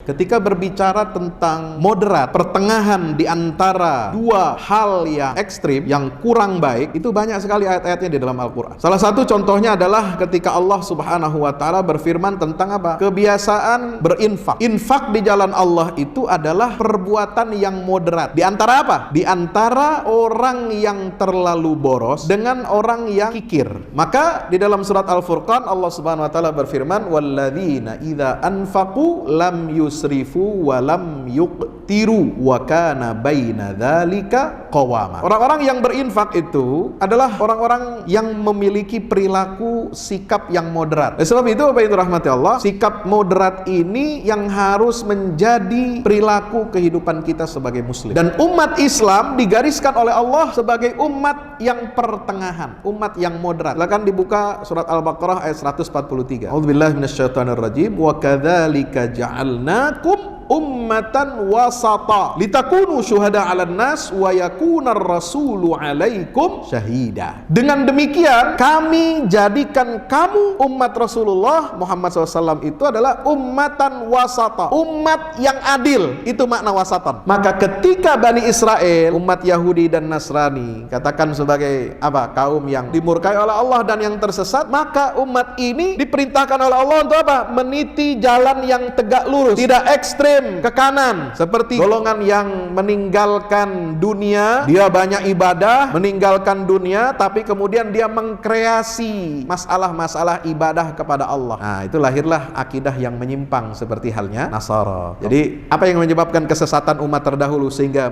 ketika berbicara tentang moderat, pertengahan di antara dua hal yang ekstrim, yang kurang baik, itu banyak sekali ayat-ayatnya di dalam Al-Quran. Salah satu contohnya adalah ketika Allah Subhanahu wa Ta'ala berfirman tentang apa? Kebiasaan berinfak. Infak di jalan Allah itu adalah perbuatan yang moderat. Di antara apa? Di antara orang yang terlalu boros dengan orang yang kikir. Maka di dalam surat Al-Furqan Allah Subhanahu wa Ta'ala berfirman, walladzina idza anfaqu lam yusrifu wa lam yuqtiru wa kana baina dzalika qawama. Orang-orang yang berinfak itu adalah orang-orang yang memiliki perilaku sikap yang moderat. Sebab itu Bapak Ibu rahmati Allah, sikap moderat ini yang harus menjadi perilaku kehidupan kita sebagai muslim. Dan umat Islam digariskan oleh Allah sebagai umat yang pertengahan, umat yang moderat. Silakan dibuka surat Al-Baqarah ayat 143. A'udzubillahi minasyaitonirrajim. Wa kadzalika ja'alnakum ummatan wasata litakunu syuhada 'alan nas wa yakunar rasulu 'alaikum syahida. Dengan demikian kami jadikan kamu umat Rasulullah Muhammad SAW itu adalah ummatan wasata, umat yang adil. Itu makna wasatan. Maka ketika Bani Israel, umat Yahudi dan Nasrani, katakan sebagai apa? Kaum yang dimurkai oleh Allah dan yang tersesat, maka umat ini diperintahkan oleh Allah untuk apa? Meniti jalan yang tegak lurus, tidak ekstrem ke kanan, seperti golongan yang meninggalkan dunia, dia banyak ibadah, meninggalkan dunia, tapi kemudian dia mengkreasi masalah-masalah ibadah kepada Allah. Nah, itu lahirlah akidah yang menyimpang seperti halnya Nasara. Jadi, apa yang menyebabkan kesesatan umat terdahulu sehingga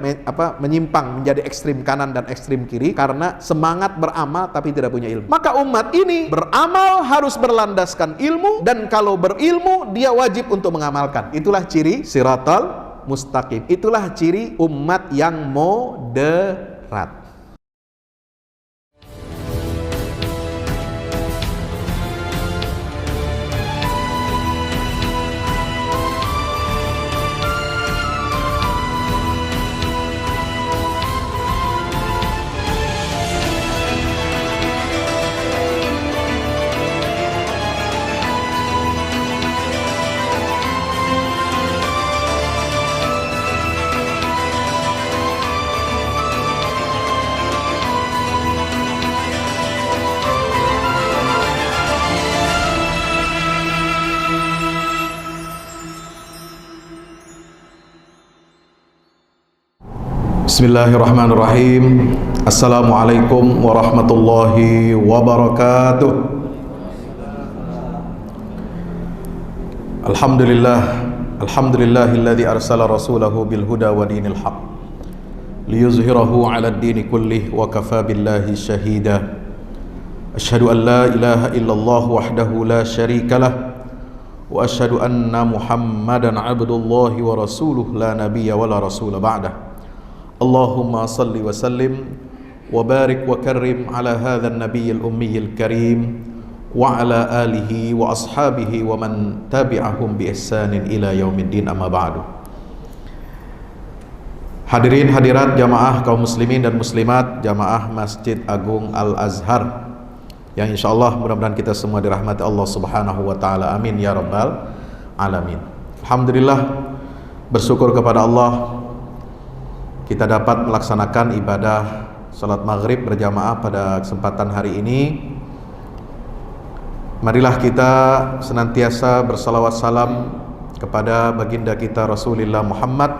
menyimpang menjadi ekstrim kanan dan ekstrim kiri? Karena semangat beramal tapi tidak punya ilmu. Maka umat ini beramal harus berlandaskan ilmu, dan kalau berilmu dia wajib untuk mengamalkan. Itulah ciri siratal mustaqim. Itulah ciri umat yang moderat. Bismillahirrahmanirrahim. Assalamualaikum warahmatullahi wabarakatuh. Alhamdulillahilladzi arsala rasulahu bil huda wa dinil haq liyuzhirahu 'ala ad-dini kullih wa kafa billahi shahida. Asyhadu an la ilaha illallah wahdahu la syarikalah wa asyhadu anna Muhammadan 'abdullahi wa rasuluh la nabiyya wa la rasula ba'dah. Allahumma salli wa sallim wa barik wa karrim ala hadha an-nabiyyil ummiyil karim wa ala alihi wa ashabihi wa man tabi'ahum bi ihsanin ila yaumiddin, amma ba'du. Hadirin hadirat jamaah kaum muslimin dan muslimat jamaah Masjid Agung Al-Azhar yang insyaallah mudah-mudahan kita semua dirahmati Allah Subhanahu wa taala. Amin ya rabbal alamin. Alhamdulillah, bersyukur kepada Allah kita dapat melaksanakan ibadah salat maghrib berjamaah pada kesempatan hari ini. Marilah kita senantiasa bersalawat salam kepada baginda kita Rasulullah Muhammad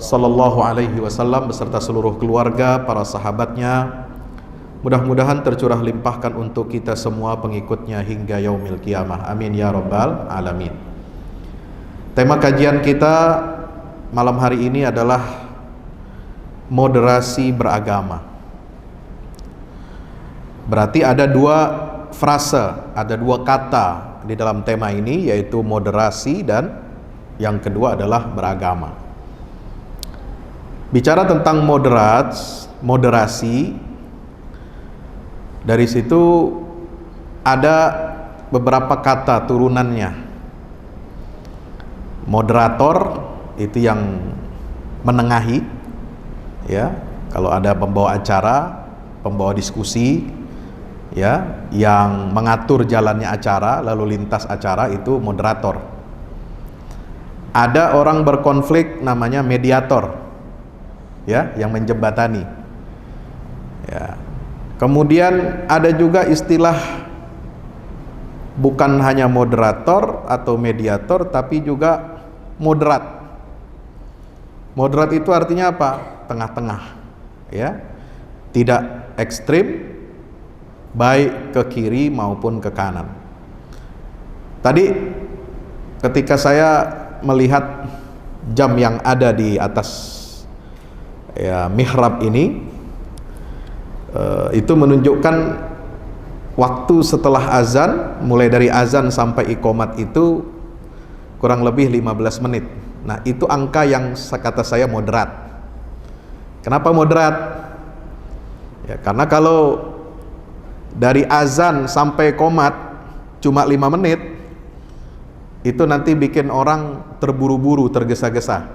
sallallahu alaihi wasallam beserta seluruh keluarga, para sahabatnya. Mudah-mudahan tercurah limpahkan untuk kita semua pengikutnya hingga yaumil qiyamah. Amin ya rabbal alamin. Tema kajian kita malam hari ini adalah moderasi beragama. Berarti ada dua frase, ada dua kata di dalam tema ini, yaitu moderasi dan yang kedua adalah beragama. Bicara tentang moderasi, dari situ ada beberapa kata turunannya. Moderator itu yang menengahi, ya, kalau ada pembawa acara, pembawa diskusi, ya, yang mengatur jalannya acara, lalu lintas acara, itu moderator. Ada orang berkonflik namanya mediator, ya, yang menjembatani. Ya. Kemudian ada juga istilah bukan hanya moderator atau mediator, tapi juga moderat. Moderat itu artinya apa? Tengah-tengah, ya, tidak ekstrim, baik ke kiri maupun ke kanan. Tadi ketika saya melihat jam yang ada di atas, ya, mihrab ini, itu menunjukkan waktu setelah azan, mulai dari azan sampai iqomat itu kurang lebih 15 menit. Nah, itu angka yang kata saya moderat. Kenapa moderat? Ya, karena kalau dari azan sampai qomat cuma 5 menit, itu nanti bikin orang terburu-buru, tergesa-gesa,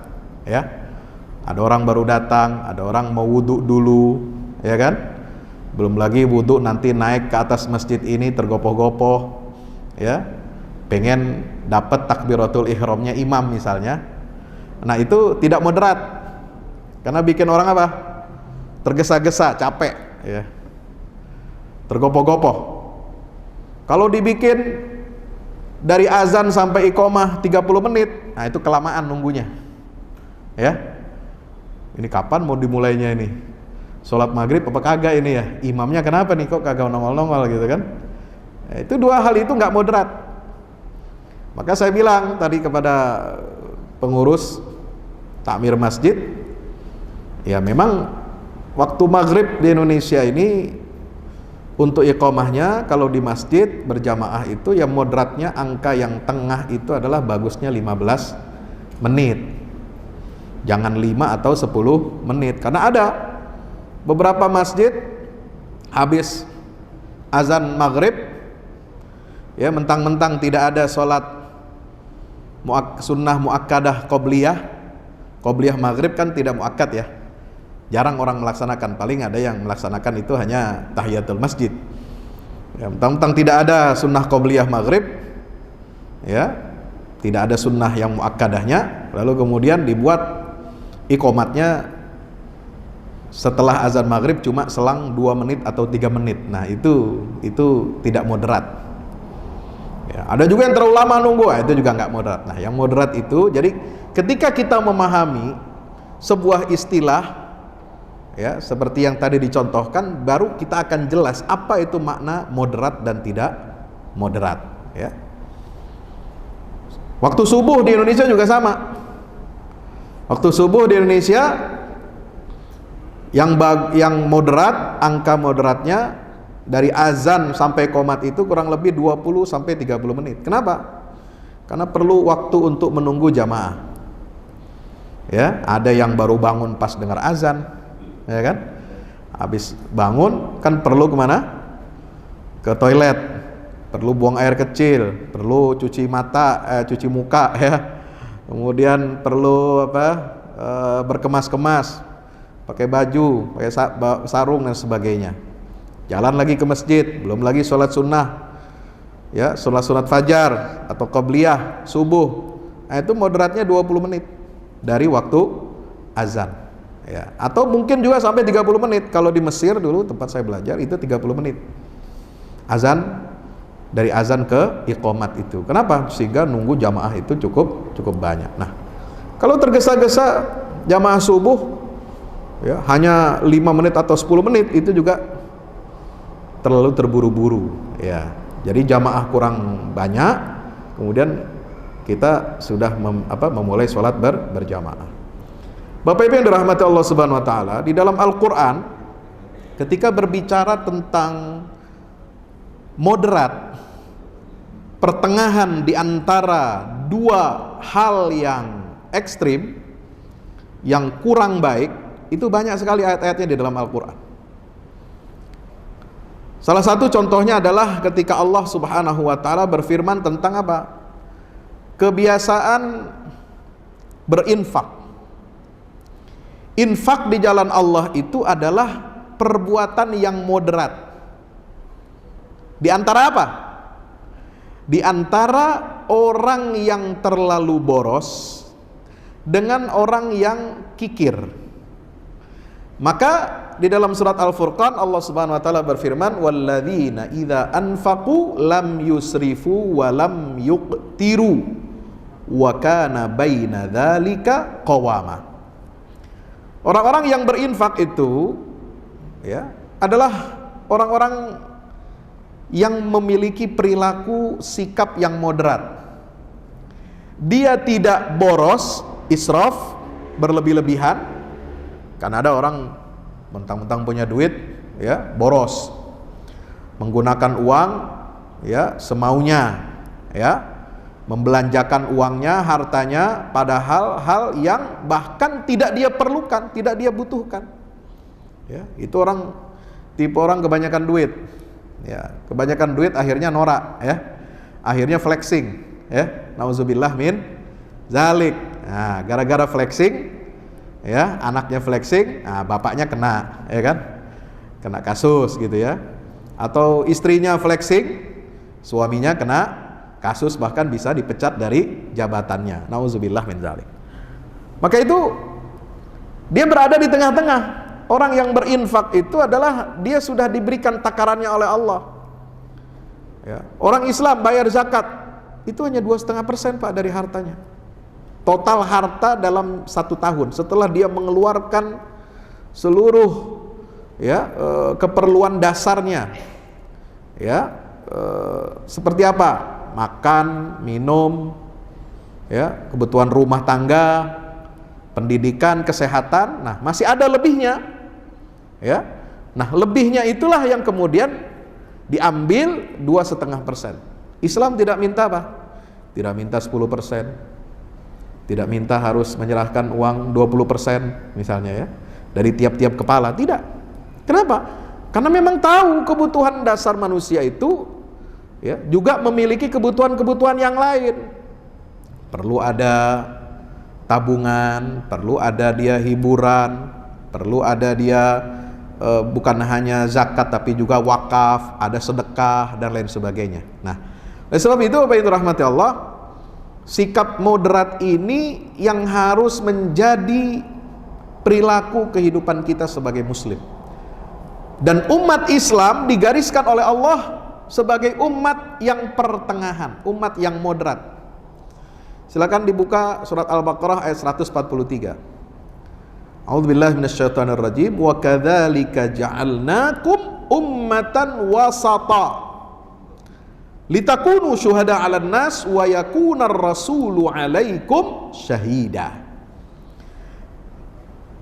ya. Ada orang baru datang, ada orang mau wudhu dulu, ya kan? Belum lagi wudhu nanti naik ke atas masjid ini tergopoh-gopoh, ya, pengen dapat takbiratul ihramnya imam misalnya. Nah, itu tidak moderat, karena bikin orang apa? Tergesa-gesa, capek, ya, tergopoh-gopoh. Kalau dibikin dari azan sampai iqomah 30 menit, nah itu kelamaan nunggunya, ya. Ini kapan mau dimulainya ini? Sholat maghrib apa kagak ini ya? Imamnya kenapa nih kok kagak nongol-nongol gitu kan? Nah, itu dua hal itu nggak moderat. Maka saya bilang tadi kepada pengurus takmir masjid, ya memang waktu maghrib di Indonesia ini untuk iqomahnya kalau di masjid berjamaah itu yang moderatnya, angka yang tengah itu adalah bagusnya 15 menit. Jangan 5 atau 10 menit. Karena ada beberapa masjid habis azan maghrib, ya, mentang-mentang tidak ada sholat sunnah muakkadah qobliyah maghrib kan tidak muakkad, ya, jarang orang melaksanakan, paling ada yang melaksanakan itu hanya tahiyatul masjid, ya, mentang-mentang tidak ada sunnah qobliyah maghrib, ya, tidak ada sunnah yang muakkadahnya, lalu kemudian dibuat iqomatnya setelah azan maghrib cuma selang 2 menit atau 3 menit. Nah, itu tidak moderat. Ya, ada juga yang terlalu lama nunggu, itu juga nggak moderat. Nah, yang moderat itu, jadi ketika kita memahami sebuah istilah, ya, seperti yang tadi dicontohkan, baru kita akan jelas apa itu makna moderat dan tidak moderat, ya. Waktu subuh di Indonesia juga sama. Waktu subuh di Indonesia yang moderat, angka moderatnya dari azan sampai qomat itu kurang lebih 20 sampai 30 menit. Kenapa? Karena perlu waktu untuk menunggu jamaah. Ya, ada yang baru bangun pas dengar azan, ya kan? Habis bangun kan perlu kemana? Ke toilet, perlu buang air kecil, perlu cuci cuci muka, ya. Kemudian perlu berkemas-kemas, pakai baju, pakai sarung dan sebagainya. Jalan lagi ke masjid, belum lagi sholat sunnah, ya, sholat sunat fajar atau qobliyah subuh. Nah, itu moderatnya 20 menit dari waktu azan, ya. Atau mungkin juga sampai 30 menit. Kalau di Mesir dulu tempat saya belajar itu 30 menit azan, dari azan ke iqomat itu. Kenapa? Sehingga nunggu jamaah itu cukup banyak. Nah, kalau tergesa-gesa jamaah subuh, ya, hanya 5 menit atau 10 menit, itu juga terlalu terburu-buru, ya. Jadi jamaah kurang banyak, kemudian kita sudah memulai sholat berjamaah. Bapak Ibu yang dirahmati Allah Subhanahu wa taala, di dalam Al-Qur'an ketika berbicara tentang moderat, pertengahan di antara dua hal yang ekstrim, yang kurang baik, itu banyak sekali ayat-ayatnya di dalam Al-Qur'an. Salah satu contohnya adalah ketika Allah Subhanahu wa taala berfirman tentang apa? Kebiasaan berinfak. Infak di jalan Allah itu adalah perbuatan yang moderat. Di antara apa? Di antara orang yang terlalu boros dengan orang yang kikir. Maka di dalam surat Al-Furqan Allah Subhanahu wa taala berfirman, "Walladzina idza anfaqu lam yusrifu wa lam yuqtiru wa kana baina dzalika qawama." Orang-orang yang berinfak itu ya adalah orang-orang yang memiliki perilaku sikap yang moderat. Dia tidak boros, israf, berlebih-lebihan. Karena ada orang mentang-mentang punya duit, ya boros, menggunakan uang, ya semaunya, ya membelanjakan uangnya, hartanya pada hal-hal yang bahkan tidak dia perlukan, tidak dia butuhkan. Ya, itu tipe orang kebanyakan duit. Ya, kebanyakan duit akhirnya norak, ya, akhirnya flexing, ya, nauzubillah min zalik. Nah, gara-gara flexing, ya anaknya flexing, nah, bapaknya kena, ya kan, kena kasus gitu ya, atau istrinya flexing, suaminya kena kasus, bahkan bisa dipecat dari jabatannya, nauzubillah min dzalik. Maka itu dia berada di tengah-tengah. Orang yang berinfak itu adalah dia sudah diberikan takarannya oleh Allah, ya. Orang Islam bayar zakat itu hanya 2,5% Pak dari hartanya, total harta dalam 1 tahun, setelah dia mengeluarkan seluruh ya keperluan dasarnya, ya seperti apa, makan, minum, ya kebutuhan rumah tangga, pendidikan, kesehatan. Nah masih ada lebihnya, ya. Nah lebihnya itulah yang kemudian diambil 2,5%. Islam tidak minta apa? Tidak minta 10%, tidak minta harus menyerahkan uang 20% misalnya, ya, dari tiap-tiap kepala. Tidak. Kenapa? Karena memang tahu kebutuhan dasar manusia itu, ya, juga memiliki kebutuhan-kebutuhan yang lain. Perlu ada tabungan, perlu ada dia hiburan, perlu ada dia bukan hanya zakat tapi juga wakaf, ada sedekah dan lain sebagainya. Nah, oleh sebab itu Bapak Ibu rahmati Allah, sikap moderat ini yang harus menjadi perilaku kehidupan kita sebagai muslim. Dan umat Islam digariskan oleh Allah sebagai umat yang pertengahan, umat yang moderat. Silakan dibuka surat Al-Baqarah ayat 143. A'udzubillahi minasyaitonirrajim. Wa kadzalika ja'alnakum ummatan wasata litakunu syuhada 'alan nas wa yakunar rasulu 'alaikum syahida.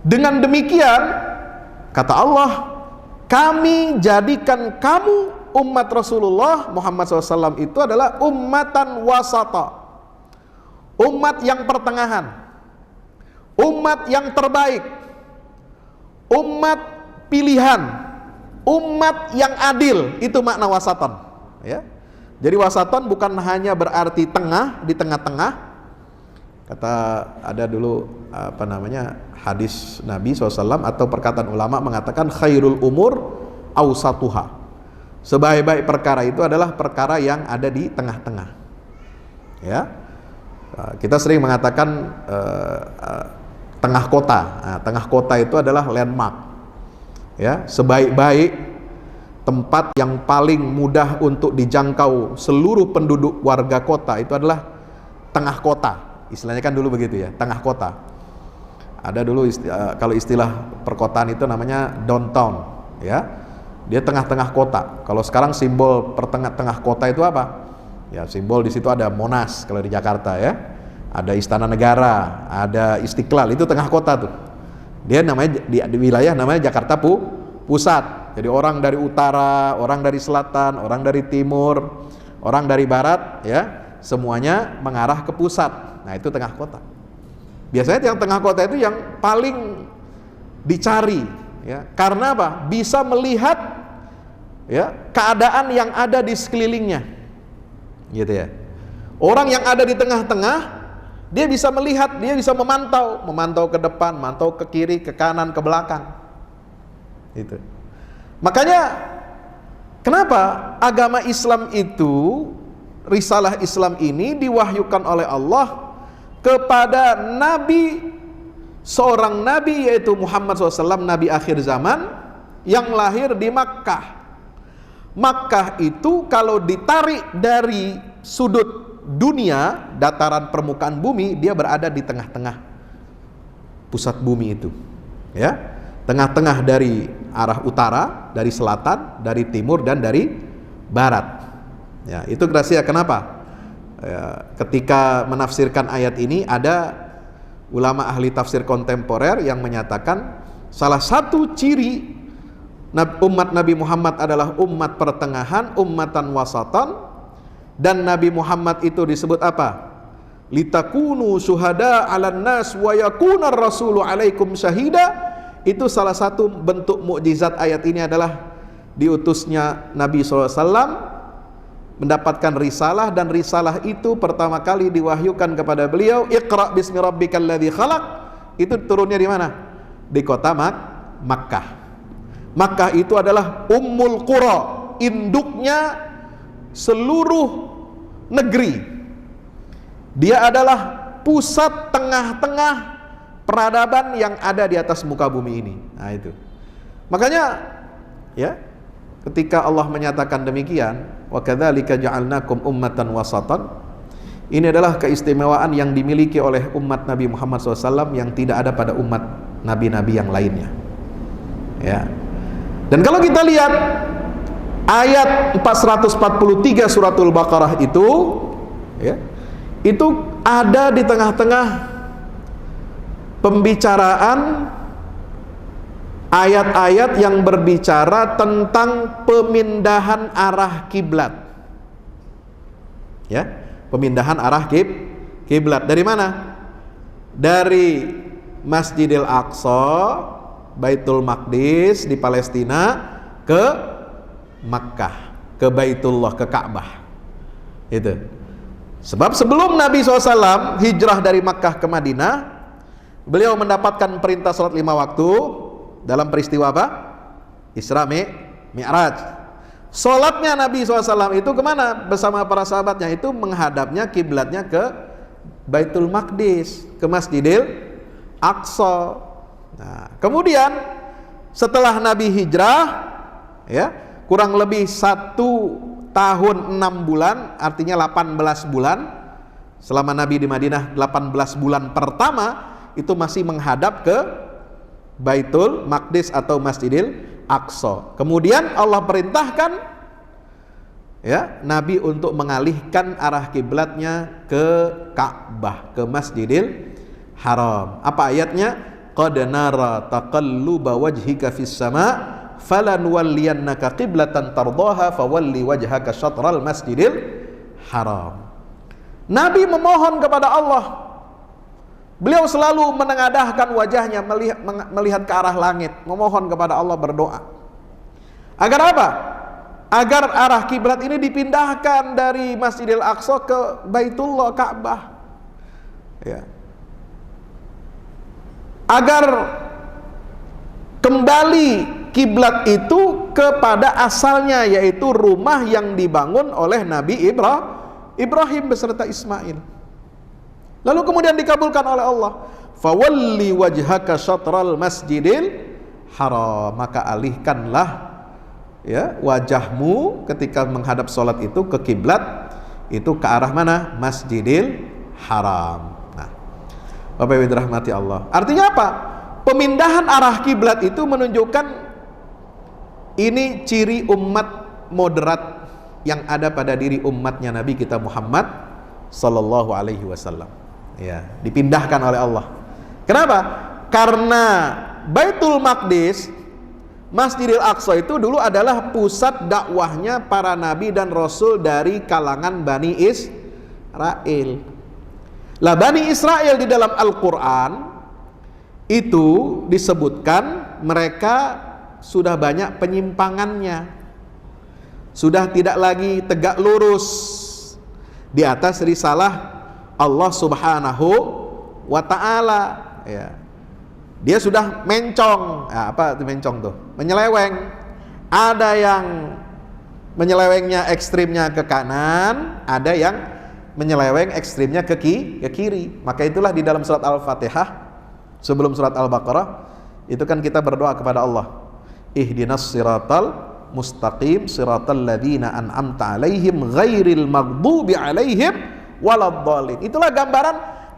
Dengan demikian kata Allah, kami jadikan kamu umat Rasulullah Muhammad SAW itu adalah ummatan wasata, umat yang pertengahan, umat yang terbaik, umat pilihan, umat yang adil. Itu makna wasatan, ya. Jadi wasatan bukan hanya berarti tengah, di tengah-tengah. Kata ada dulu hadis Nabi SAW atau perkataan ulama mengatakan khairul umur awsatuha. Sebaik-baik perkara itu adalah perkara yang ada di tengah-tengah, ya. Kita sering mengatakan tengah kota. Nah, tengah kota itu adalah landmark, ya, sebaik-baik tempat yang paling mudah untuk dijangkau seluruh penduduk warga kota itu adalah tengah kota. Istilahnya kan dulu begitu, ya, tengah kota. Ada dulu kalau istilah perkotaan itu namanya downtown, ya. Dia tengah-tengah kota. Kalau sekarang simbol tengah kota itu apa? Ya, simbol di situ ada Monas kalau di Jakarta, ya. Ada Istana Negara, ada Istiqlal, itu tengah kota tuh. Dia namanya di wilayah namanya Jakarta Pusat. Jadi orang dari utara, orang dari selatan, orang dari timur, orang dari barat, ya, semuanya mengarah ke pusat. Nah, itu tengah kota. Biasanya yang tengah kota itu yang paling dicari, ya. Karena apa? Bisa melihat, ya, keadaan yang ada di sekelilingnya. Gitu, ya. Orang yang ada di tengah-tengah, dia bisa melihat, dia bisa memantau ke depan, memantau ke kiri, ke kanan, ke belakang. Itu. Makanya kenapa agama Islam itu, risalah Islam ini diwahyukan oleh Allah kepada nabi, seorang nabi yaitu Muhammad SAW, nabi akhir zaman yang lahir di Makkah. Makkah itu kalau ditarik dari sudut dunia, dataran permukaan bumi, dia berada di tengah-tengah pusat bumi itu, ya, tengah-tengah dari arah utara, dari selatan, dari timur, dan dari barat. Ya, itu rahasia kenapa? Ya, ketika menafsirkan ayat ini, ada ulama ahli tafsir kontemporer yang menyatakan salah satu ciri umat Nabi Muhammad adalah umat pertengahan, ummatan wasatan, dan Nabi Muhammad itu disebut apa? Litakunu syuhada 'alan nas wa yakuna rasulu 'alaikum syahida. Itu salah satu bentuk mukjizat ayat ini adalah diutusnya Nabi SAW mendapatkan risalah, dan risalah itu pertama kali diwahyukan kepada beliau, Iqra bismi rabbikal ladzi khalaq. Itu turunnya di mana? Di kota Makkah. Makkah itu adalah ummul qura, induknya seluruh negeri. Dia adalah pusat tengah-tengah peradaban yang ada di atas muka bumi ini. Nah itu. Makanya ya, ketika Allah menyatakan demikian, wa kadzalika ja'alnakum ummatan wasatan, ini adalah keistimewaan yang dimiliki oleh umat Nabi Muhammad SAW yang tidak ada pada umat nabi-nabi yang lainnya. Ya. Dan kalau kita lihat ayat 443 suratul Baqarah itu, ya, itu ada di tengah-tengah pembicaraan ayat-ayat yang berbicara tentang pemindahan arah kiblat. Ya, pemindahan arah kiblat dari mana? Dari Masjidil Aqsa, Baitul Maqdis di Palestina, ke Makkah, ke Baitullah, ke Ka'bah. Itu. Sebab sebelum Nabi SAW hijrah dari Makkah ke Madinah, beliau mendapatkan perintah salat 5 waktu dalam peristiwa apa? Isra Mi'raj. Salatnya Nabi SAW itu kemana? Bersama para sahabatnya itu menghadapnya, kiblatnya ke Baitul Maqdis, ke Masjidil Aqsa. Nah, kemudian setelah Nabi hijrah, ya, kurang lebih 1 tahun 6 bulan, artinya 18 bulan. Selama Nabi di Madinah 18 bulan pertama itu masih menghadap ke Baitul Maqdis atau Masjidil Aqsa. Kemudian Allah perintahkan ya Nabi untuk mengalihkan arah kiblatnya ke Ka'bah, ke Masjidil Haram. Apa ayatnya? Qad nara taqalluba wajhika fis sama' falanwalliyannaka qiblatan tardaha fawalli wajhaka syatral Masjidil Haram. Nabi memohon kepada Allah. Beliau selalu menengadahkan wajahnya melihat ke arah langit, memohon kepada Allah, berdoa. Agar apa? Agar arah kiblat ini dipindahkan dari Masjidil Aqsa ke Baitullah, Ka'bah. Ya. Agar kembali kiblat itu kepada asalnya, yaitu rumah yang dibangun oleh Nabi Ibrahim beserta Ismail. Lalu kemudian dikabulkan oleh Allah. Fawalli wajhaka syatral Masjidil Haram, maka alihkanlah ya wajahmu ketika menghadap sholat itu ke kiblat itu ke arah mana? Masjidil Haram. Nah, Bapak Ibu dirahmati Allah. Artinya apa? Pemindahan arah kiblat itu menunjukkan ini ciri umat moderat yang ada pada diri umatnya Nabi kita Muhammad sallallahu alaihi wasallam. Ya, dipindahkan oleh Allah. Kenapa? Karena Baitul Maqdis, Masjidil Aqsa itu dulu adalah pusat dakwahnya para nabi dan rasul dari kalangan Bani Israel. Lah Bani Israel di dalam Al-Quran itu disebutkan mereka sudah banyak penyimpangannya, sudah tidak lagi tegak lurus di atas risalah Allah Subhanahu wa ta'ala. Ya. Dia sudah mencong. Nah, apa itu mencong tuh? Menyeleweng. Ada yang menyelewengnya ekstrimnya ke kanan, ada yang menyeleweng, ekstrimnya ke kiri. Maka itulah di dalam surat Al-Fatihah sebelum surat Al-Baqarah itu kan kita berdoa kepada Allah, ihdinas siratal mustaqim siratal ladzina an'amta alaihim ghairil maghdubi alaihim waladdallin. Itulah gambaran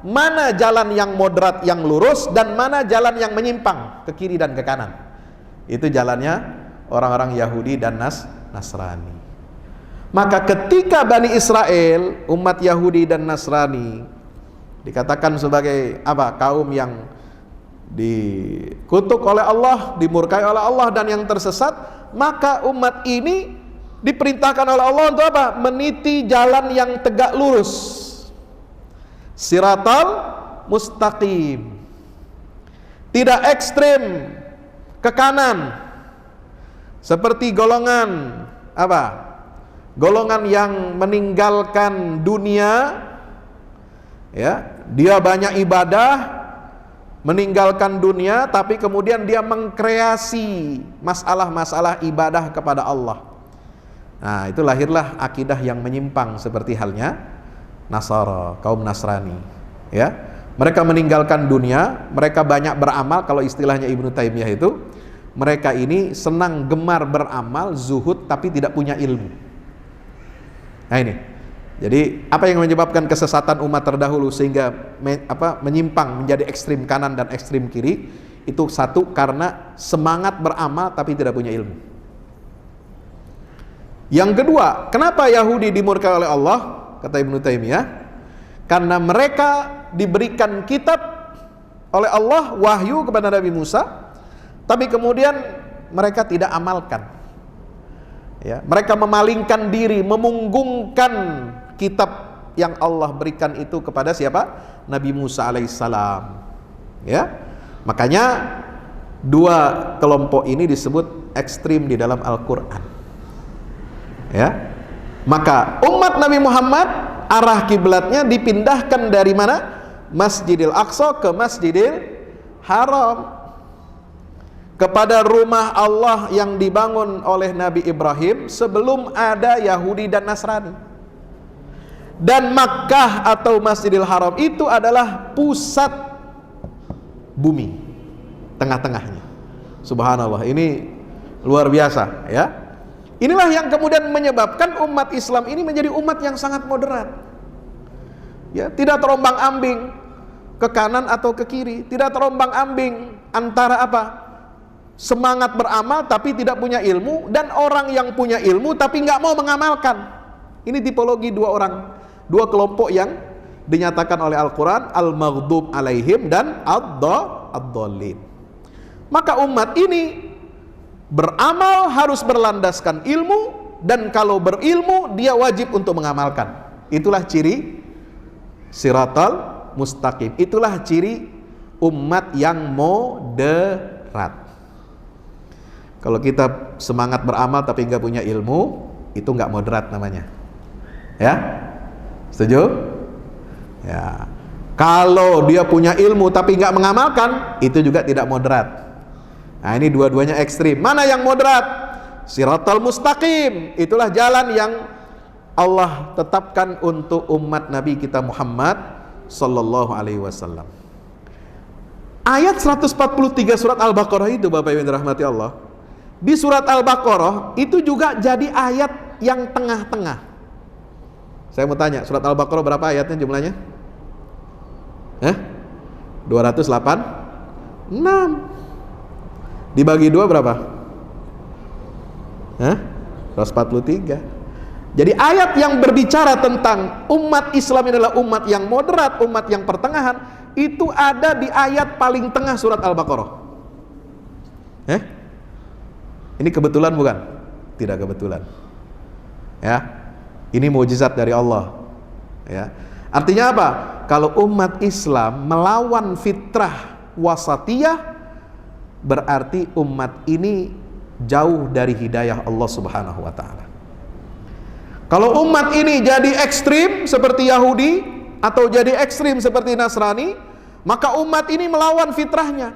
mana jalan yang moderat, yang lurus, dan mana jalan yang menyimpang ke kiri dan ke kanan. Itu jalannya orang-orang Yahudi dan Nasrani. Maka ketika Bani Israel, umat Yahudi dan Nasrani, dikatakan sebagai apa? Kaum yang dikutuk oleh Allah, dimurkai oleh Allah, dan yang tersesat, maka umat ini diperintahkan oleh Allah untuk apa? Meniti jalan yang tegak lurus, siratal mustaqim, tidak ekstrim ke kanan seperti golongan apa? Golongan yang meninggalkan dunia, ya, dia banyak ibadah, meninggalkan dunia, tapi kemudian dia mengkreasi masalah-masalah ibadah kepada Allah. Nah, itu lahirlah akidah yang menyimpang seperti halnya Nasara, kaum Nasrani, ya. Mereka meninggalkan dunia, mereka banyak beramal. Kalau istilahnya Ibnu Taimiyah itu, mereka ini senang gemar beramal, zuhud, tapi tidak punya ilmu. Nah ini, jadi apa yang menyebabkan kesesatan umat terdahulu sehingga menyimpang menjadi ekstrim kanan dan ekstrim kiri? Itu satu, karena semangat beramal tapi tidak punya ilmu. Yang kedua, kenapa Yahudi dimurkai oleh Allah? Kata Ibnu Taimiyah, karena mereka diberikan kitab oleh Allah, wahyu kepada Nabi Musa, tapi kemudian mereka tidak amalkan. Ya, mereka memalingkan diri, memunggungkan kitab yang Allah berikan itu kepada siapa? Nabi Musa alaihissalam. Ya, makanya dua kelompok ini disebut ekstrim di dalam Al-Quran. Ya, maka umat Nabi Muhammad arah kiblatnya dipindahkan dari mana? Masjidil Aqsa ke Masjidil Haram, kepada rumah Allah yang dibangun oleh Nabi Ibrahim sebelum ada Yahudi dan Nasrani. Dan Makkah atau Masjidil Haram itu adalah pusat bumi, tengah-tengahnya. Subhanallah, ini luar biasa, ya. Inilah yang kemudian menyebabkan umat Islam ini menjadi umat yang sangat moderat. Ya, tidak terombang-ambing ke kanan atau ke kiri, tidak terombang-ambing antara apa? Semangat beramal tapi tidak punya ilmu, dan orang yang punya ilmu tapi nggak mau mengamalkan. Ini tipologi dua kelompok yang dinyatakan oleh Al-Quran, al-maghdub alaihim dan ad-dallin. Maka umat ini beramal harus berlandaskan ilmu, dan kalau berilmu dia wajib untuk mengamalkan. Itulah ciri siratal mustaqim, itulah ciri umat yang moderat. Kalau kita semangat beramal tapi nggak punya ilmu, itu nggak moderat namanya. Ya, setuju? Ya. Kalau dia punya ilmu tapi nggak mengamalkan, itu juga tidak moderat. Nah, ini dua-duanya ekstrim. Mana yang moderat? Siratal mustaqim, itulah jalan yang Allah tetapkan untuk umat Nabi kita Muhammad sallallahu alaihi wasallam. Ayat 143 surat Al-Baqarah itu, Bapak Ibu yang dirahmati Allah, di surat Al-Baqarah itu juga jadi ayat yang tengah-tengah. Saya mau tanya, surat Al-Baqarah berapa ayatnya jumlahnya? 286. Dibagi 2 berapa? 143. Jadi ayat yang berbicara tentang umat Islam ini adalah umat yang moderat, umat yang pertengahan, itu ada di ayat paling tengah surat Al-Baqarah. Ini kebetulan bukan? Tidak kebetulan. Ya, ini mukjizat dari Allah. Ya, artinya apa? Kalau umat Islam melawan fitrah wasatiyah, berarti umat ini jauh dari hidayah Allah Subhanahu wa Ta'ala. Kalau umat ini jadi ekstrim seperti Yahudi atau jadi ekstrim seperti Nasrani, maka umat ini melawan fitrahnya.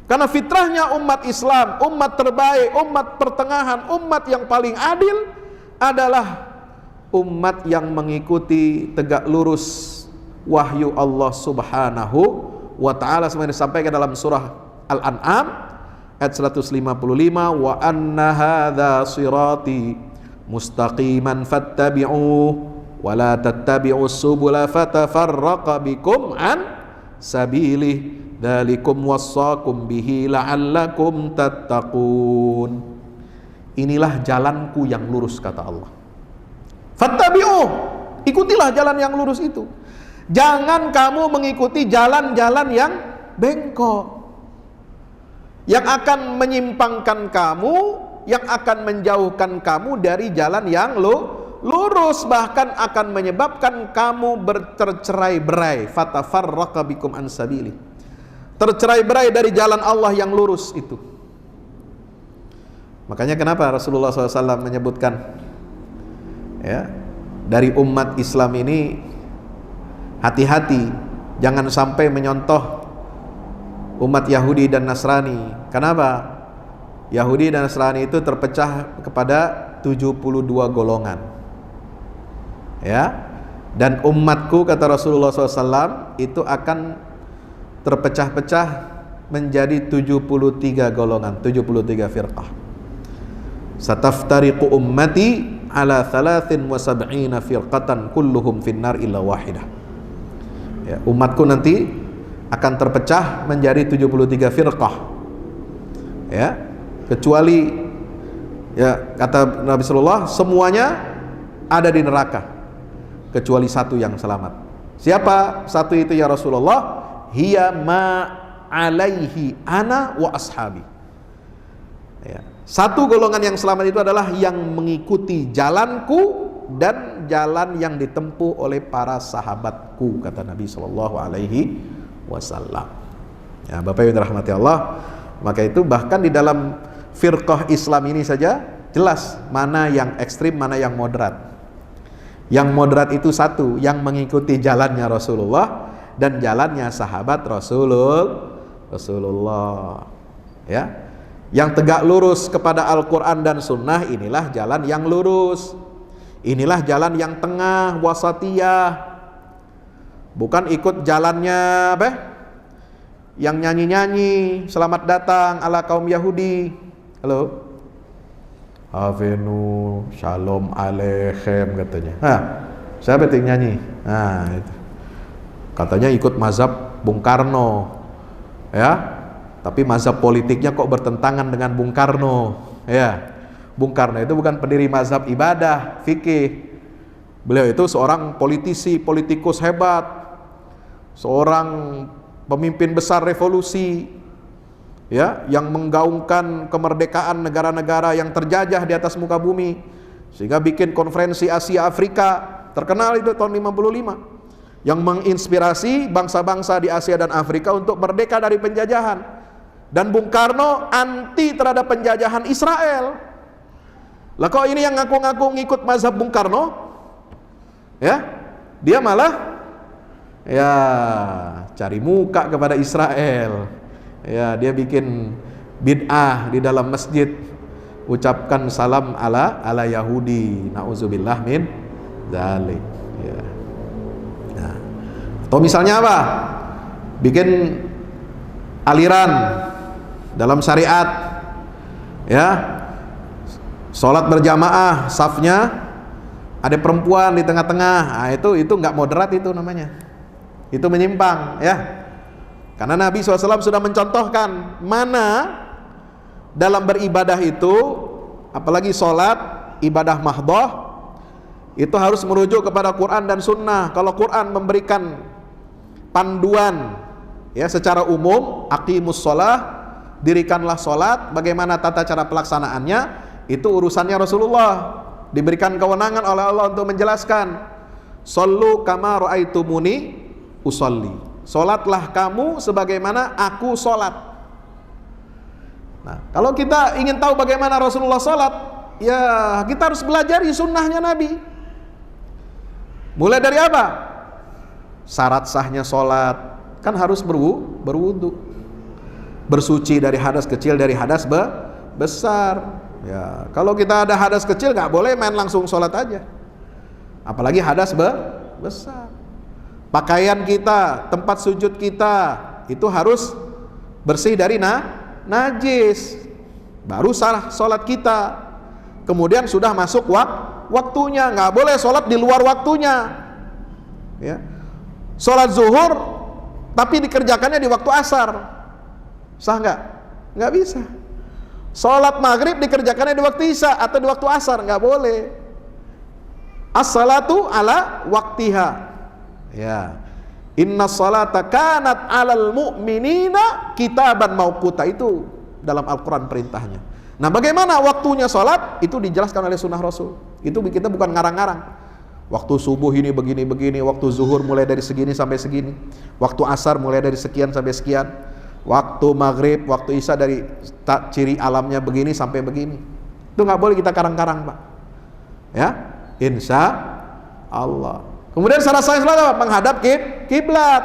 Karena fitrahnya umat Islam, umat terbaik, umat pertengahan, umat yang paling adil adalah umat yang mengikuti tegak lurus wahyu Allah Subhanahu wa ta'ala, sebenarnya disampaikan dalam surah Al-An'am ayat 155, wa anna hadza sirati mustaqiman fattabi'uh wa la tattabi'us subula fatafarraqa bikum an sabilih dzalikum wassakum bihi la'allakum tattaqun. Inilah jalanku yang lurus, kata Allah. Fattabi'uh, ikutilah jalan yang lurus itu. Jangan kamu mengikuti jalan-jalan yang bengkok, yang akan menyimpangkan kamu, yang akan menjauhkan kamu dari jalan yang lurus, bahkan akan menyebabkan kamu bercerai-berai. Fatafarraqa bikum an sabili, tercerai-berai dari jalan Allah yang lurus itu. Makanya kenapa Rasulullah SAW menyebutkan, ya, dari umat Islam ini hati-hati, jangan sampai menyontoh umat Yahudi dan Nasrani. Kenapa? Yahudi dan Nasrani itu terpecah kepada 72 golongan, ya. Dan umatku, kata Rasulullah SAW, itu akan terpecah-pecah menjadi 73 golongan, 73 firqah. Sataftariqu ummati ala 73 firqatan kulluhum finnar illa wahidah. Ya, umatku nanti akan terpecah menjadi 73 firqah, ya, kecuali, ya, kata Nabi Sallallahu, semuanya ada di neraka kecuali satu yang selamat. Siapa satu itu ya Rasulullah? Hiya ma alaihi ana wa ashabi. Ya, satu golongan yang selamat itu adalah yang mengikuti jalanku dan jalan yang ditempuh oleh para sahabatku, kata Nabi Shallallahu Alaihi Wasallam. Ya, Bapak Ibu dirahmati Allah, maka itu bahkan di dalam firqah Islam ini saja jelas mana yang ekstrim, mana yang moderat. Yang moderat itu satu, yang mengikuti jalannya Rasulullah dan jalannya sahabat Rasulullah. Ya, yang tegak lurus kepada Al-Quran dan Sunnah, inilah jalan yang lurus. Inilah jalan yang tengah, wasatiyah. Bukan ikut jalannya yang nyanyi-nyanyi selamat datang ala kaum Yahudi. Halo, Avenu Shalom Aleichem katanya. Siapa yang nyanyi? Itu katanya ikut mazhab Bung Karno, ya. Tapi mazhab politiknya kok bertentangan dengan Bung Karno, ya. Bung Karno itu bukan pendiri mazhab ibadah, fikih. Beliau itu seorang politisi, politikus hebat, seorang pemimpin besar revolusi, ya, yang menggaungkan kemerdekaan negara-negara yang terjajah di atas muka bumi, sehingga bikin konferensi Asia Afrika, terkenal itu tahun 55, yang menginspirasi bangsa-bangsa di Asia dan Afrika untuk merdeka dari penjajahan. Dan Bung Karno anti terhadap penjajahan Israel. Lah kok ini yang ngaku-ngaku ngikut mazhab Bung Karno, ya, dia malah, ya, cari muka kepada Israel. Ya, dia bikin bid'ah di dalam masjid, ucapkan salam ala Yahudi, nauzubillah min dzalik. Ya. Nah, atau misalnya apa? Bikin aliran dalam syariat, ya, sholat berjamaah, safnya ada perempuan di tengah-tengah. Nah, itu nggak moderat, itu namanya, itu menyimpang, ya. Karena Nabi SAW sudah mencontohkan mana dalam beribadah itu, apalagi sholat, ibadah mahdoh, itu harus merujuk kepada Quran dan Sunnah. Kalau Quran memberikan panduan, ya, secara umum, aqimus sholah, dirikanlah sholat, bagaimana tata cara pelaksanaannya, itu urusannya Rasulullah. Diberikan kewenangan oleh Allah untuk menjelaskan. Shollu kama ra'aitumuni usolli. Sholatlah kamu sebagaimana aku sholat. Nah, kalau kita ingin tahu bagaimana Rasulullah sholat, ya kita harus belajar sunnahnya Nabi. Mulai dari apa? Syarat sahnya sholat kan harus berwudu, bersuci dari hadas kecil, dari hadas besar. Ya, kalau kita ada hadas kecil nggak boleh main langsung sholat aja. Apalagi hadas besar. Pakaian kita, tempat sujud kita itu harus bersih dari najis. Baru sah sholat kita. Kemudian sudah masuk waktunya, nggak boleh sholat di luar waktunya. Ya. Sholat zuhur tapi dikerjakannya di waktu asar, sah nggak? Nggak bisa. Sholat maghrib dikerjakannya di waktu isya atau di waktu asar, nggak boleh. As-salatu ala waktiha. Ya. Inna salata kanat alal mu'minina kitaban mauquta, itu dalam Al-Quran perintahnya. Nah, bagaimana waktunya sholat? Itu dijelaskan oleh sunnah Rasul. Itu kita bukan ngarang-ngarang. Waktu subuh ini begini-begini, waktu zuhur mulai dari segini sampai segini, waktu asar mulai dari sekian sampai sekian, waktu maghrib, waktu isya dari ciri alamnya begini sampai begini. Itu nggak boleh kita karang-karang, Pak. Ya, insya Allah. Kemudian syarat sah sholat apa? Menghadap kiblat.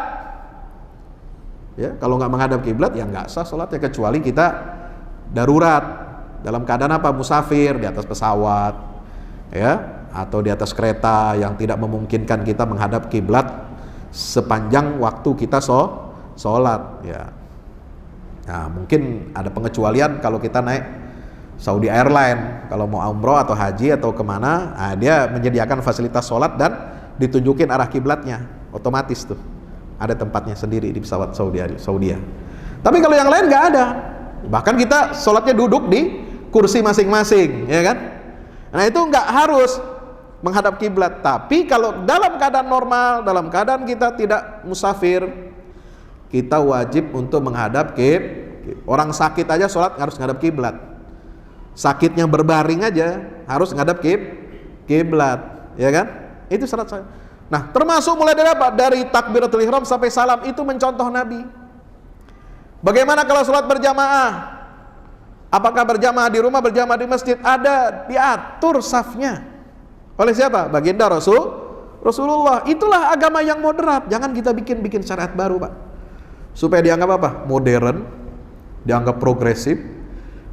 Ya, kalau nggak menghadap kiblat ya nggak sah sholatnya, kecuali kita darurat. Dalam keadaan apa? Musafir, di atas pesawat, ya, atau di atas kereta yang tidak memungkinkan kita menghadap kiblat sepanjang waktu kita sholat, ya. Nah, mungkin ada pengecualian kalau kita naik Saudi Airline, kalau mau umroh atau haji atau kemana, dia menyediakan fasilitas sholat dan ditunjukin arah kiblatnya, otomatis tuh ada tempatnya sendiri di pesawat Saudi. Tapi kalau yang lain nggak ada. Bahkan kita sholatnya duduk di kursi masing-masing, ya kan? Nah, itu nggak harus menghadap kiblat. Tapi kalau dalam keadaan normal, dalam keadaan kita tidak musafir, kita wajib untuk menghadap orang sakit aja sholat harus menghadap kiblat. Sakitnya berbaring aja harus menghadap kiblat, ya kan? Itu syarat saya. Nah, termasuk mulai dari apa? Dari takbiratul ihram sampai salam, itu mencontoh Nabi. Bagaimana kalau sholat berjamaah? Apakah berjamaah di rumah, berjamaah di masjid? Ada, diatur safnya. Oleh siapa? Baginda Rasulullah. Itulah agama yang moderat. Jangan kita bikin syariat baru, Pak. Supaya dianggap apa? Modern, dianggap progresif,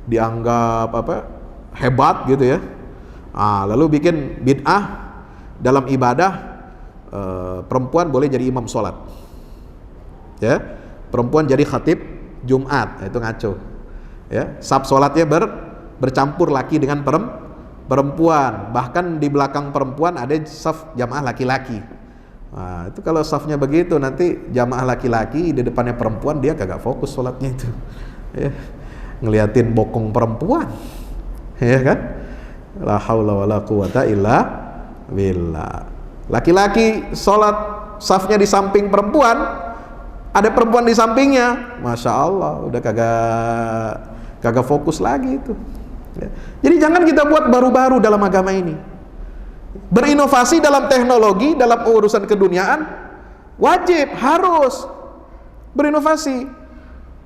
dianggap apa? Hebat gitu ya. Lalu bikin bid'ah dalam ibadah. Perempuan boleh jadi imam sholat. Ya, perempuan jadi khatib Jumat, itu ngaco. Ya, saf sholatnya bercampur laki dengan perempuan, bahkan di belakang perempuan ada saf jamaah laki-laki. Nah, itu kalau safnya begitu, nanti jamaah laki-laki di depannya perempuan, dia kagak fokus sholatnya itu. Ya, ngeliatin bokong perempuan, ya kan? La haula wala quwata illa billah. Laki-laki sholat safnya di samping perempuan, ada perempuan di sampingnya, masya Allah, udah kagak fokus lagi itu. Ya. Jadi jangan kita buat baru-baru dalam agama ini. Berinovasi dalam teknologi, dalam urusan keduniaan, wajib, harus berinovasi.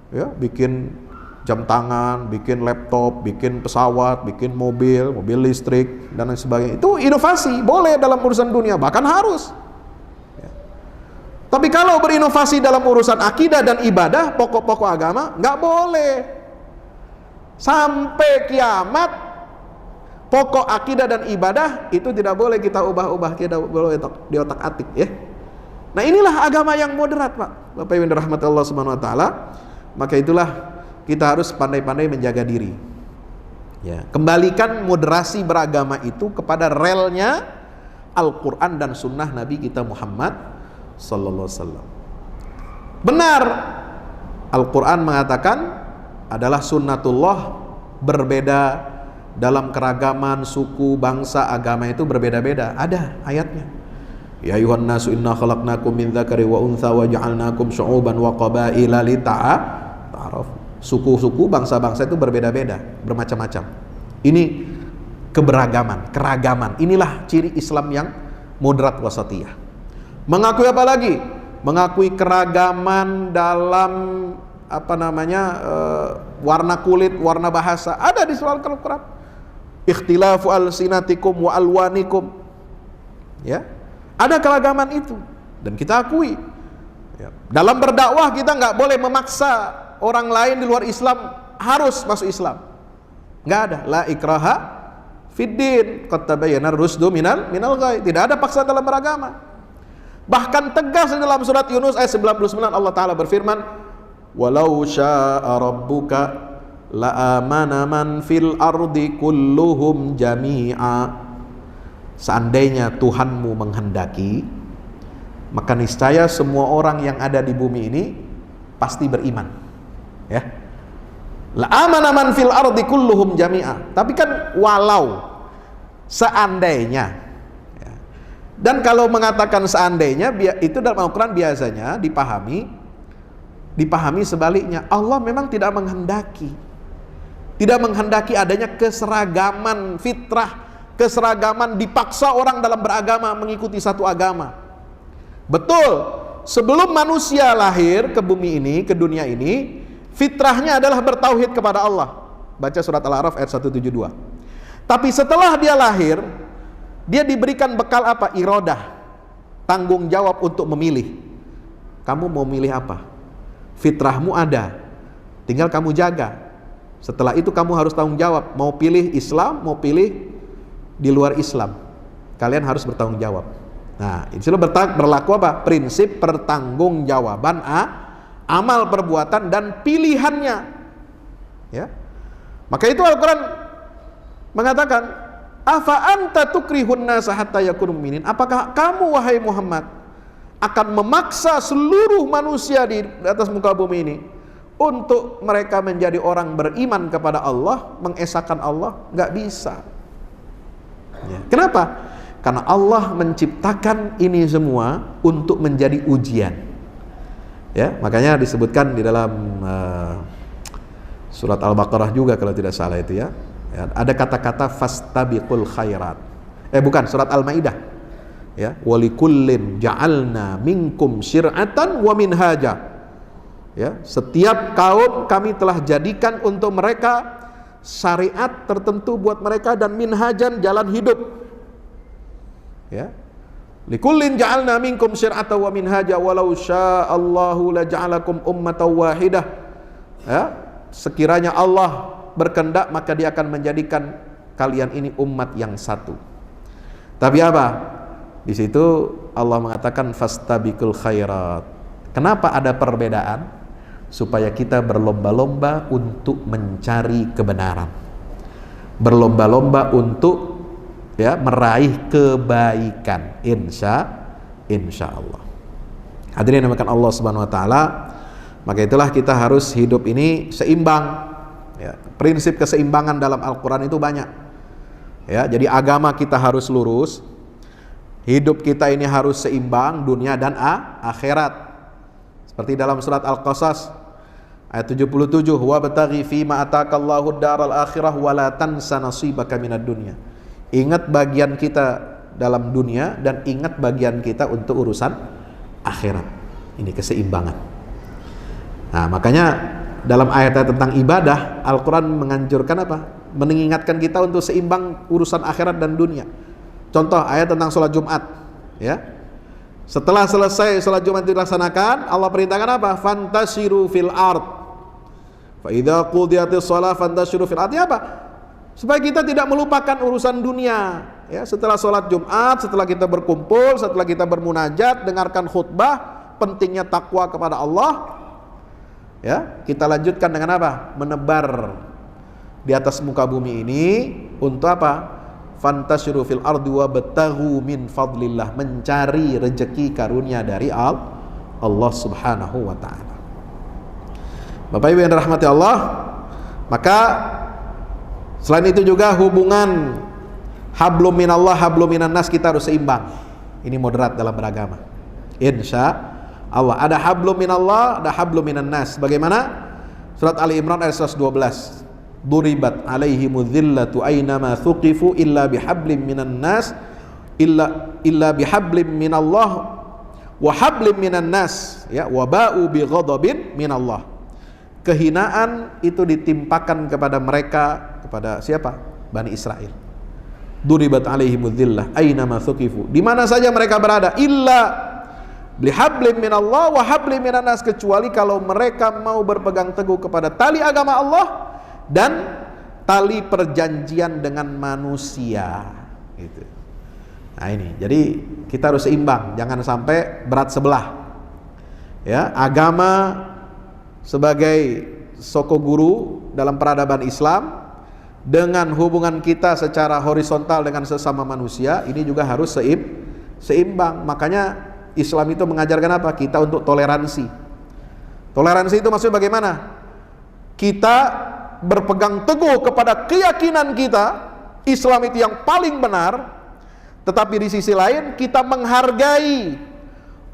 Ya, bikin jam tangan, bikin laptop, bikin pesawat, bikin mobil listrik dan lain sebagainya. Itu inovasi, boleh dalam urusan dunia, bahkan harus. Ya. Tapi kalau berinovasi dalam urusan akidah dan ibadah, pokok-pokok agama, nggak boleh. Sampai kiamat, pokok akidah dan ibadah itu tidak boleh kita ubah-ubah, tidak boleh di otak-atik, ya. Nah, inilah agama yang moderat, Pak. Bapak Ibu rahmat Allah Subhanahu wa taala. Maka itulah kita harus pandai-pandai menjaga diri. Ya, kembalikan moderasi beragama itu kepada relnya Al-Qur'an dan sunnah Nabi kita Muhammad sallallahu alaihi wasallam. Benar, Al-Qur'an mengatakan adalah sunnatullah, berbeda dalam keragaman suku, bangsa, agama itu berbeda-beda. Ada ayatnya. Ya ayuhan nasu inna khalaqnakum min dzakari wa untha wa ja'alnakum syu'uban wa qabaila lita'arafu. Suku-suku, bangsa-bangsa itu berbeda-beda, bermacam-macam. Ini keberagaman, keragaman. Inilah ciri Islam yang moderat wasatiyah. Mengakui apa lagi? Mengakui keragaman dalam warna kulit, warna bahasa. Ada di surah Al-Quran. Ikhtilafu alsinatikum wa alwanikum. Ya, ada keragaman itu dan kita akui. Ya. Dalam berdakwah kita nggak boleh memaksa orang lain di luar Islam harus masuk Islam. Nggak ada. La ikraha fiddin, qad tabayyana ar-rusdu minal ghai. Tidak ada paksaan dalam beragama. Bahkan tegas di dalam surat Yunus ayat 99 Allah Ta'ala berfirman, walau syaa rabbuka la amana man fil ardi kulluhum jami'a. Seandainya Tuhanmu menghendaki, maka niscaya semua orang yang ada di bumi ini pasti beriman. Ya. La amana man fil ardi kulluhum jami'a. Tapi kan walau, seandainya. Dan kalau mengatakan seandainya, itu dalam Al-Quran biasanya dipahami sebaliknya. Allah memang tidak menghendaki adanya keseragaman fitrah, keseragaman dipaksa orang dalam beragama mengikuti satu agama. Betul, sebelum manusia lahir ke bumi ini, ke dunia ini, fitrahnya adalah bertauhid kepada Allah. Baca surat Al-A'raf ayat 172. Tapi setelah dia lahir, dia diberikan bekal apa? Iradah, tanggung jawab untuk memilih. Kamu mau milih apa? Fitrahmu ada, tinggal kamu jaga. Setelah itu kamu harus tanggung jawab. Mau pilih Islam, mau pilih di luar Islam, kalian harus bertanggung jawab. Nah, itu berlaku apa? Prinsip pertanggungjawaban amal perbuatan dan pilihannya. Ya. Maka itu Al-Quran mengatakan, afa anta tukrihun nasa hatta yakunu mu'minin. Apakah kamu wahai Muhammad akan memaksa seluruh manusia di atas muka bumi ini untuk mereka menjadi orang beriman kepada Allah, mengesahkan Allah? Nggak bisa. Ya. Kenapa? Karena Allah menciptakan ini semua untuk menjadi ujian. Ya, makanya disebutkan di dalam surat Al-Baqarah juga kalau tidak salah itu ya. Ya, ada kata-kata fastabiqul khairat. Bukan, surat Al-Maidah. Ya, walikullin ja'alna minkum syir'atan wa minhaja. Ya, setiap kaum kami telah jadikan untuk mereka syariat tertentu buat mereka dan minhajan, jalan hidup. Ya. Likullin ja'alna minkum syir'atan wa minhaja walau sya'allahu la ja'alakum ummatan wahidah. Ya, sekiranya Allah berkehendak maka dia akan menjadikan kalian ini umat yang satu. Tapi apa? Di situ Allah mengatakan fastabiqul khairat. Kenapa ada perbedaan? Supaya kita berlomba-lomba untuk mencari kebenaran, berlomba-lomba untuk meraih kebaikan, insya Allah. Hadirin yang dimuliakan Allah Subhanahu Wa Taala, maka itulah kita harus hidup ini seimbang. Ya, prinsip keseimbangan dalam Al-Quran itu banyak. Ya, jadi agama kita harus lurus, hidup kita ini harus seimbang dunia dan akhirat. Seperti dalam surat Al-Qasas ayat 77, wa bataghi fima ataakallahu daral akhirah wa la tansa nasibaka minad dunya. Ingat bagian kita dalam dunia dan ingat bagian kita untuk urusan akhirat. Ini keseimbangan. Nah, makanya dalam ayat-ayat tentang ibadah, Al-Quran menganjurkan apa? Mengingatkan kita untuk seimbang urusan akhirat dan dunia. Contoh ayat tentang sholat Jumat. Ya, setelah selesai sholat Jumat dilaksanakan, Allah perintahkan apa? Fantashiru fil ard. Fa idza qudiyatis shalah fantashiru fil ard. Apa? Supaya kita tidak melupakan urusan dunia. Ya, setelah sholat Jumat, setelah kita berkumpul, setelah kita bermunajat, dengarkan khutbah, pentingnya takwa kepada Allah. Ya, kita lanjutkan dengan apa? Menebar di atas muka bumi ini untuk apa? Fantashiru fil ardi wabtaghu min fadlillah, mencari rezeki karunia dari Allah Subhanahu wa taala. Bapak Ibu yang dirahmati Allah, maka selain itu juga hubungan hablum minallah hablum minan nas kita harus seimbang. Ini moderat dalam beragama. Insya Allah, ada hablum minallah, ada hablum minan nas. Bagaimana? Surat Ali Imran ayat 112. Duribat alaihimudz dzillatu aynama thuqifu illa bihablim minan nas illa bihablim minallah wa hablim minan nas, ya, wa ba'u bi ghadabin minallah. Kehinaan itu ditimpakan kepada mereka, kepada siapa? Bani Israel. Duribat alaihimudz dzillah aynama thuqifu, di mana saja mereka berada, illa bihablim minallah wa hablim minan nas, kecuali kalau mereka mau berpegang teguh kepada tali agama Allah dan tali perjanjian dengan manusia gitu. Nah ini, jadi kita harus seimbang, jangan sampai berat sebelah. Ya, agama sebagai sokoguru dalam peradaban Islam dengan hubungan kita secara horizontal dengan sesama manusia ini juga harus seimbang. Makanya Islam itu mengajarkan apa? Kita untuk toleransi. Toleransi itu maksudnya bagaimana? Kita berpegang teguh kepada keyakinan kita, Islam itu yang paling benar, tetapi di sisi lain kita menghargai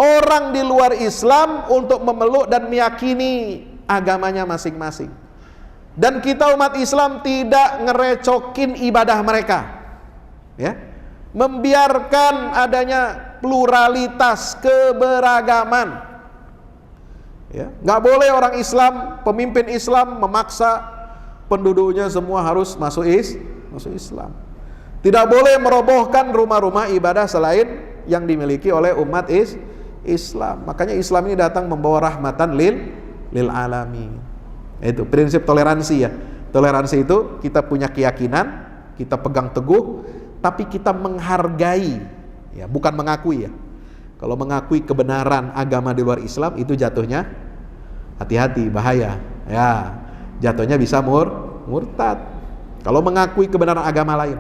orang di luar Islam untuk memeluk dan meyakini agamanya masing-masing. Dan kita umat Islam tidak ngerecokin ibadah mereka, ya, membiarkan adanya pluralitas keberagaman. Ya, nggak boleh orang Islam, pemimpin Islam memaksa penduduknya semua harus masuk Islam. Tidak boleh merobohkan rumah-rumah ibadah selain yang dimiliki oleh umat Islam. Makanya Islam ini datang membawa rahmatan lil alamin. Itu prinsip toleransi ya. Toleransi itu kita punya keyakinan, kita pegang teguh, tapi kita menghargai, ya, bukan mengakui ya. Kalau mengakui kebenaran agama di luar Islam itu jatuhnya hati-hati, bahaya. Ya, jatuhnya bisa murtad. Kalau mengakui kebenaran agama lain.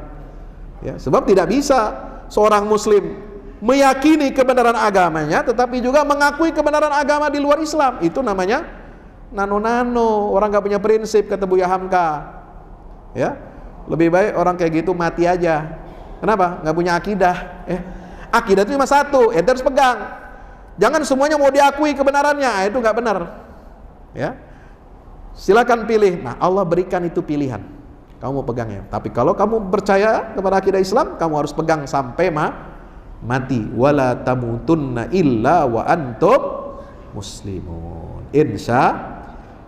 Ya, sebab tidak bisa seorang muslim meyakini kebenaran agamanya tetapi juga mengakui kebenaran agama di luar Islam. Itu namanya nano-nano, orang gak punya prinsip, kata Buya Hamka. Ya, lebih baik orang kayak gitu mati aja. Kenapa? Gak punya akidah. Akidah itu cuma satu, ente harus pegang. Jangan semuanya mau diakui kebenarannya, itu gak benar. Ya, silakan pilih. Nah, Allah berikan itu pilihan. Kamu mau pegangnya. Tapi kalau kamu percaya kepada akidah Islam, kamu harus pegang sampai mati. Wala tamutunna illa wa antum muslimun. Insya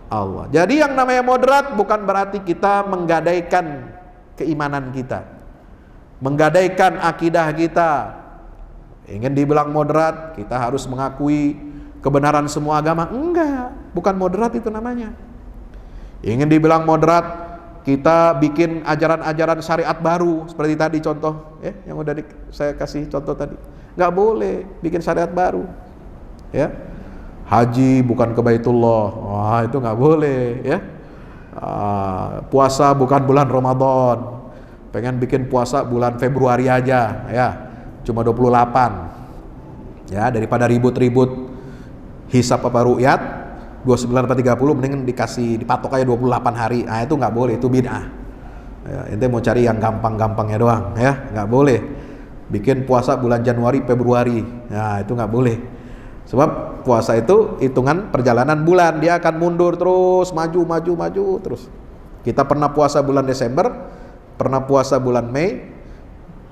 Allah. Jadi yang namanya moderat bukan berarti kita menggadaikan keimanan kita, menggadaikan akidah kita. Ingin dibilang moderat, kita harus mengakui kebenaran semua agama. Enggak, bukan moderat itu namanya. Ingin dibilang moderat, kita bikin ajaran-ajaran syariat baru seperti tadi contoh, yang udah saya kasih contoh tadi. Nggak boleh bikin syariat baru, ya. Haji bukan ke Baitullah, wah itu nggak boleh, ya. Puasa bukan bulan Ramadan, pengen bikin puasa bulan Februari aja, ya. Cuma 28, ya, daripada ribut-ribut hisab apa ru'yat 29 atau 30, mending dipatok aja 28 hari. Nah itu nggak boleh, itu bid'ah. Ya, ente mau cari yang gampang-gampangnya doang, ya, nggak boleh. Bikin puasa bulan Januari, Februari, nah itu nggak boleh. Sebab puasa itu hitungan perjalanan bulan, dia akan mundur terus, maju terus. Kita pernah puasa bulan Desember, pernah puasa bulan Mei,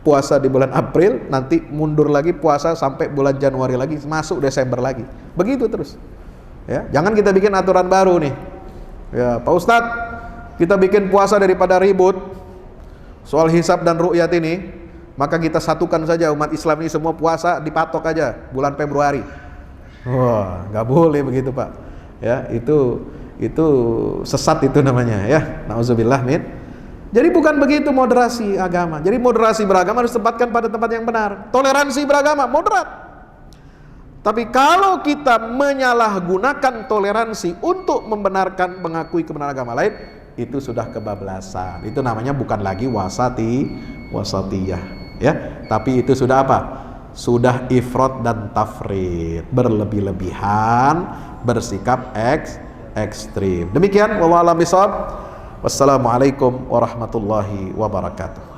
puasa di bulan April, nanti mundur lagi puasa sampai bulan Januari lagi, masuk Desember lagi. Begitu terus. Ya, jangan kita bikin aturan baru nih. Ya, Pak Ustadz, kita bikin puasa daripada ribut soal hisab dan ru'yat ini, maka kita satukan saja umat Islam ini semua puasa dipatok aja bulan Februari. Wah, nggak boleh begitu Pak. Ya, itu sesat itu namanya, ya. Nauzubillah min. Jadi bukan begitu moderasi agama. Jadi moderasi beragama harus tempatkan pada tempat yang benar. Toleransi beragama moderat. Tapi kalau kita menyalahgunakan toleransi untuk membenarkan, mengakui kebenaran agama lain, itu sudah kebablasan. Itu namanya bukan lagi wasatiyah, ya. Tapi itu sudah apa? Sudah ifrat dan tafrid, berlebih-lebihan, bersikap ekstrim. Demikian, wallahu a'lam bishawab. Wassalamualaikum warahmatullahi wabarakatuh.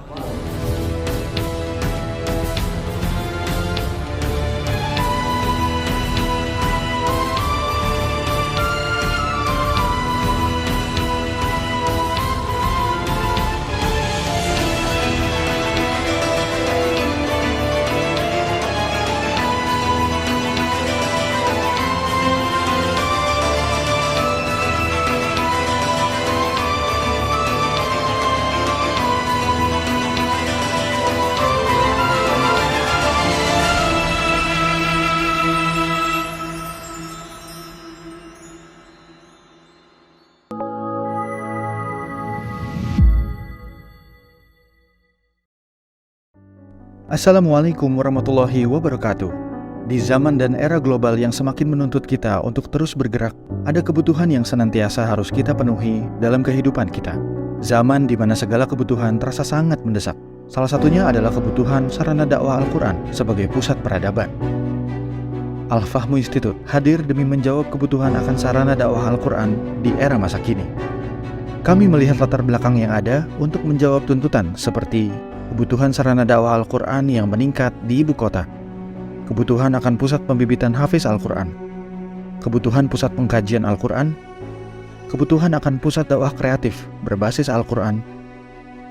Assalamualaikum warahmatullahi wabarakatuh. Di zaman dan era global yang semakin menuntut kita untuk terus bergerak, ada kebutuhan yang senantiasa harus kita penuhi dalam kehidupan kita. Zaman di mana segala kebutuhan terasa sangat mendesak. Salah satunya adalah kebutuhan sarana dakwah Al-Quran sebagai pusat peradaban. Al-Fahmu Institute hadir demi menjawab kebutuhan akan sarana dakwah Al-Quran di era masa kini. Kami melihat latar belakang yang ada untuk menjawab tuntutan seperti kebutuhan sarana dakwah Al-Quran yang meningkat di ibu kota, kebutuhan akan pusat pembibitan hafiz Al-Quran, kebutuhan pusat pengkajian Al-Quran, kebutuhan akan pusat dakwah kreatif berbasis Al-Quran,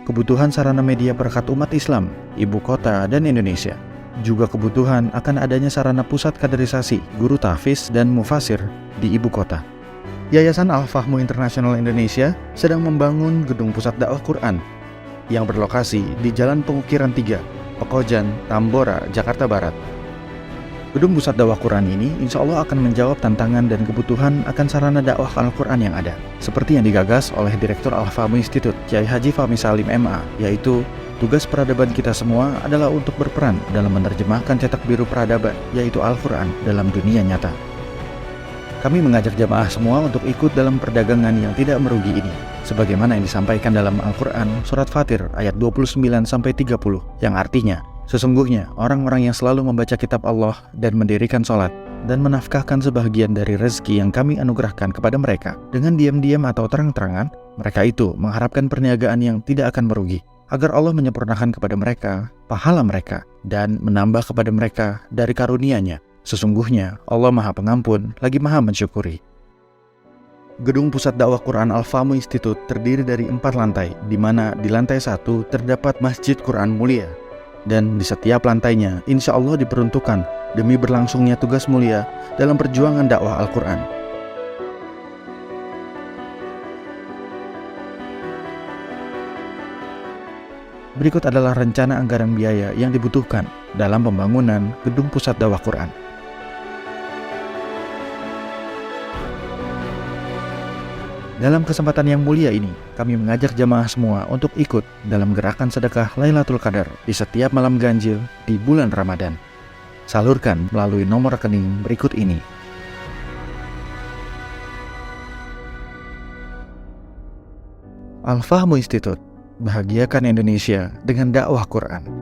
kebutuhan sarana media perekat umat Islam, ibu kota dan Indonesia, juga kebutuhan akan adanya sarana pusat kaderisasi guru tahfiz dan mufasir di ibu kota. Yayasan Al-Fahmu International Indonesia sedang membangun gedung pusat dakwah Quran yang berlokasi di Jalan Pengukiran 3, Pekojan, Tambora, Jakarta Barat. Gedung pusat dakwah Quran ini insya Allah akan menjawab tantangan dan kebutuhan akan sarana dakwah Al-Quran yang ada, seperti yang digagas oleh Direktur Al-Fahmu Institute, Kiai Haji Fahmi Salim MA, yaitu tugas peradaban kita semua adalah untuk berperan dalam menerjemahkan cetak biru peradaban, yaitu Al-Quran, dalam dunia nyata. Kami mengajak jamaah semua untuk ikut dalam perdagangan yang tidak merugi ini, sebagaimana yang disampaikan dalam Al-Quran Surat Fatir ayat 29-30, yang artinya, sesungguhnya orang-orang yang selalu membaca kitab Allah dan mendirikan sholat dan menafkahkan sebahagian dari rezeki yang kami anugerahkan kepada mereka dengan diam-diam atau terang-terangan, mereka itu mengharapkan perniagaan yang tidak akan merugi, agar Allah menyempurnakan kepada mereka pahala mereka dan menambah kepada mereka dari karunia-Nya. Sesungguhnya Allah Maha Pengampun lagi Maha Mensyukuri. Gedung Pusat Dakwah Quran Al-Fahmu Institute terdiri dari 4 lantai, di mana di lantai 1 terdapat Masjid Quran Mulia, dan di setiap lantainya insya Allah diperuntukkan demi berlangsungnya tugas mulia dalam perjuangan dakwah Al-Quran. Berikut adalah rencana anggaran biaya yang dibutuhkan dalam pembangunan Gedung Pusat Dakwah Quran. Dalam kesempatan yang mulia ini, kami mengajak jamaah semua untuk ikut dalam gerakan sedekah Lailatul Qadar di setiap malam ganjil di bulan Ramadan. Salurkan melalui nomor rekening berikut ini. Al-Fahmu Institute, bahagiakan Indonesia dengan dakwah Quran.